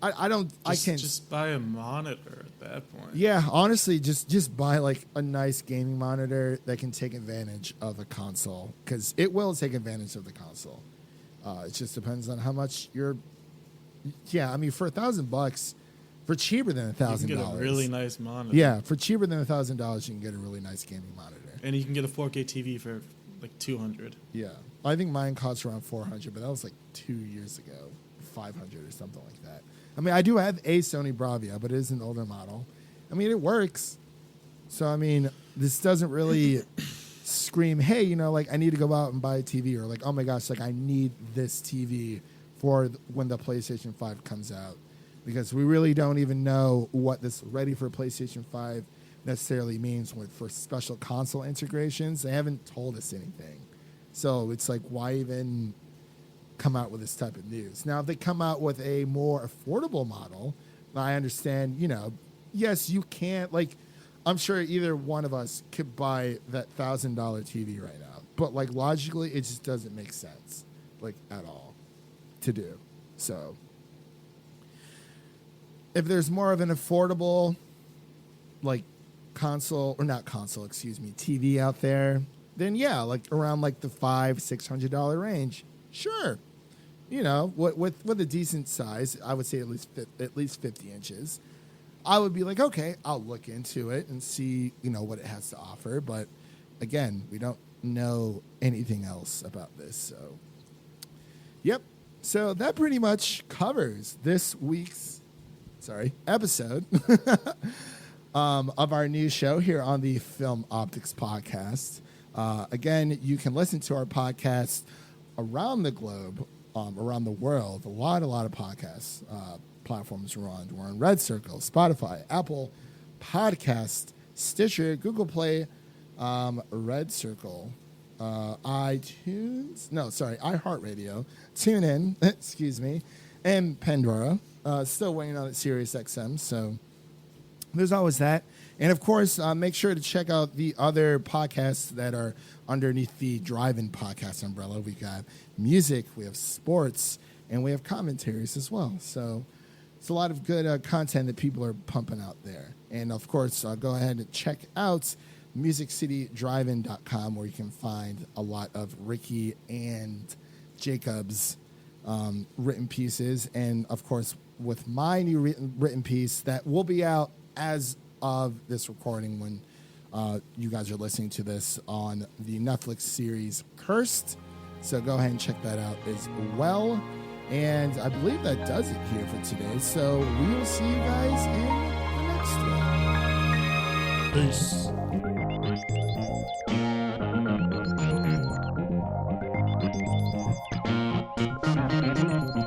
I can't just buy a monitor at that point. Yeah, honestly, just buy like a nice gaming monitor that can take advantage of a console, because it will take advantage of the console. It just depends on how much you're. Yeah, I mean, for $1,000, for cheaper than $1,000, you can get a really nice monitor. Yeah, for cheaper than $1,000, you can get a really nice gaming monitor. And you can get a 4K TV for like $200. Yeah, I think mine cost around $400, but that was like 2 years ago, $500 or something like that. I mean, I do have a Sony Bravia, but it is an older model. I mean, it works. So, I mean, this doesn't really scream, hey, like I need to go out and buy a TV, or like, oh my gosh, like I need this TV for when the PlayStation 5 comes out. Because we really don't even know what this ready for PlayStation 5 necessarily means for special console integrations. They haven't told us anything. So it's like, why even come out with this type of news? Now, if they come out with a more affordable model, I understand, yes, you can't, like, I'm sure either one of us could buy that $1,000 TV right now. But, like, logically, it just doesn't make sense, like, at all to do. So, if there's more of an affordable, like, TV out there, then yeah, like around like the $500-$600 range, sure. With a decent size, I would say at least 50 inches. I would be like, okay, I'll look into it and see, what it has to offer. But again, we don't know anything else about this. So, yep. So that pretty much covers this week's, episode of our new show here on the Film Optix Podcast. Again, you can listen to our podcast around the globe, around the world. A lot of podcast platforms we're on. We're on Red Circle, Spotify, Apple Podcast, Stitcher, Google Play, Red Circle, iHeart Radio, TuneIn, excuse me, and Pandora. Still waiting on it, Sirius XM, so there's always that. And, of course, make sure to check out the other podcasts that are underneath the Drive-In Podcast umbrella. We've got music, we have sports, and we have commentaries as well. So it's a lot of good content that people are pumping out there. And, of course, go ahead and check out MusicCityDrivein.com, where you can find a lot of Ricky and Jacob's written pieces. And, of course, with my new written piece that will be out as of this recording when you guys are listening to this on the Netflix series Cursed. So go ahead and check that out as well. And I believe that does it here for today. So we will see you guys in the next one. Peace.